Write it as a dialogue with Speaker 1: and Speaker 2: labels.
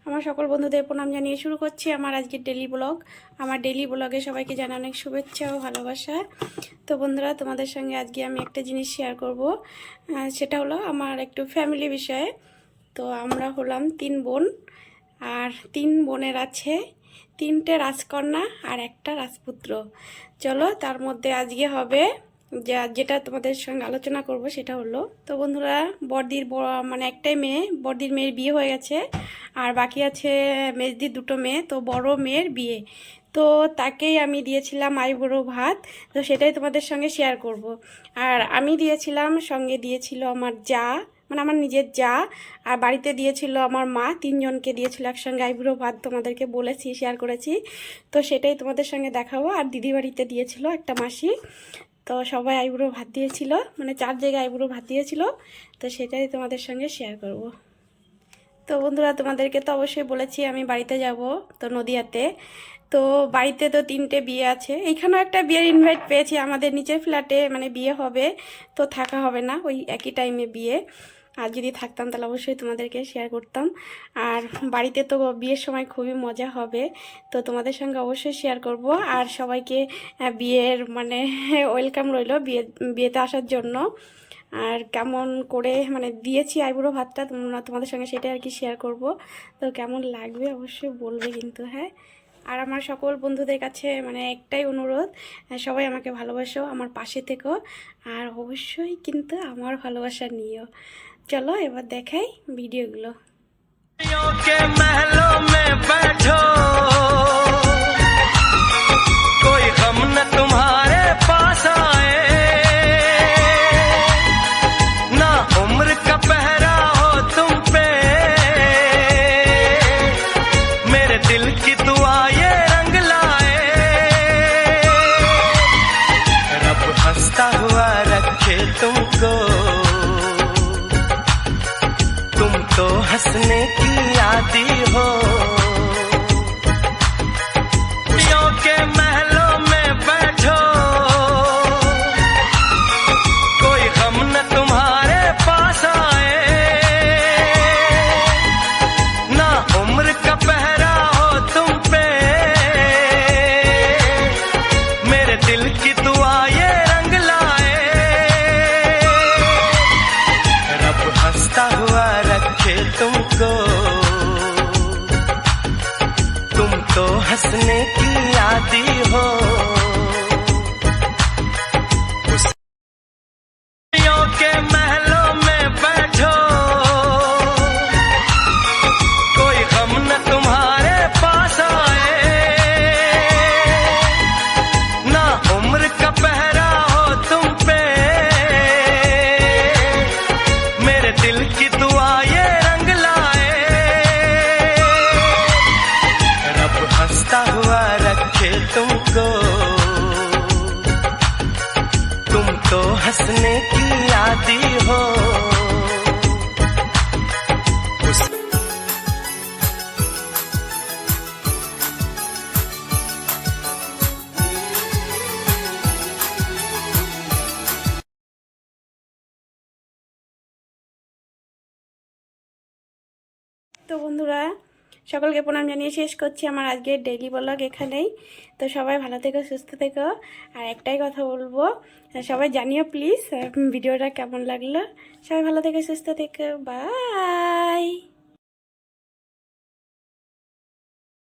Speaker 1: আমার সকল বন্ধুদের প্রণাম জানিয়ে শুরু করছি আমার আজকের ডেলি ব্লগ। আমার ডেলি ব্লগে সবাইকে জানাই অনেক শুভেচ্ছা ও ভালোবাসা। তো বন্ধুরা, তোমাদের সঙ্গে আজকে আমি একটা জিনিস শেয়ার করব, সেটা হলো আমার একটু ফ্যামিলি বিষয়ে। তো আমরা হলাম 3 বোন, আর 3 বোনের আছে 3টে রাজকন্যা আর একটা রাজপুত্র। চলো, তার মধ্যে আজকে হবে যেটা তোমাদের সঙ্গে আলোচনা করব সেটা হলো, তো বন্ধুরা, বড়দির মানে একটাই মেয়ে, বড়দির মেয়ের বিয়ে হয়ে গেছে, আর বাকি আছে মেজদির 2টো মেয়ে। তো বড় মেয়ের বিয়ে, তো তাকেই আমি দিয়েছিলাম আইবুড়ো ভাত। তো সেটাই তোমাদের সঙ্গে শেয়ার করব। আর আমি দিয়েছিলাম, সঙ্গে দিয়েছিল আমার যা, মানে আমার নিজের যা, আর বাড়িতে দিয়েছিল আমার মা। 3জনকে দিয়েছিল একসঙ্গে আইবুড়ো ভাত, তোমাদেরকে বলেছি, শেয়ার করেছি। তো সেটাই তোমাদের সঙ্গে দেখাবো। আর দিদি বাড়িতে দিয়েছিল একটা মাসি। তো সবাই আইবুড়ো ভাত দিয়েছিল, মানে 4 জায়গায় আইবুড়ো ভাত দিয়েছিল। তো সেটাই তোমাদের সঙ্গে শেয়ার করব। তো বন্ধুরা, তোমাদেরকে তো অবশ্যই বলেছি আমি বাড়িতে যাব, তো নদিয়াতে। তো বাড়িতে তো 3টে বিয়ে আছে, এইখানেও একটা বিয়ের ইনভাইট পেয়েছি। আমাদের নিচের ফ্ল্যাটে মানে বিয়ে হবে, তো থাকা হবে না, ওই একই টাইমে বিয়ে। আর যদি থাকতাম তাহলে অবশ্যই তোমাদেরকে শেয়ার করতাম। আর বাড়িতে তো বিয়ের সময় খুবই মজা হবে, তো তোমাদের সঙ্গে অবশ্যই শেয়ার করব। আর সবাইকে বিয়ের মানে ওয়েলকাম রইল বিয়েতে আসার জন্য। আর কেমন করে মানে দিয়েছি আইবুড়ো ভাতটা, তোমাদের সঙ্গে সেটাই আর কি শেয়ার করব। তো কেমন লাগবে অবশ্যই বলবে কিন্তু, হ্যাঁ। আর আমার সকল বন্ধুদের কাছে মানে একটাই অনুরোধ, সবাই আমাকে ভালোবাসো, আমার পাশে থেকো, আর অবশ্যই কিন্তু আমার ভালোবাসা নিও। চলো এবার দেখাই ভিডিওগুলো।
Speaker 2: तो हंसने की आदी हो, खुशियों के महलों में बैठो, कोई गम न तुम्हारे पास आए, ना उम्र का पहरा हो तुम पे, मेरे दिल की दुआ ये रंग लाए, रब हंसता हुआ रखे तुमको, तुम तो हंसने की आदी हो, खुशियों के महलों में बैठो, कोई गम न तुम्हारे पास आए, ना उम्र का पहरा हो तुम पे, मेरे दिल की दुआ ये रंग लाए, रब हंसता हुआ रखे तुमको, तुम तो हंसने की आदी हो।
Speaker 1: তো বন্ধুরা, সকলকে প্রণাম জানিয়ে শেষ করছি আমার আজকের ডেইলি ব্লগ এখানেই। তো সবাই ভালো থেকো, সুস্থ থেকো। আর একটাই কথা বলবো, সবাই জানিও প্লিজ ভিডিওটা কেমন লাগলো। সবাই ভালো থেকো, সুস্থ থেকো, বাই।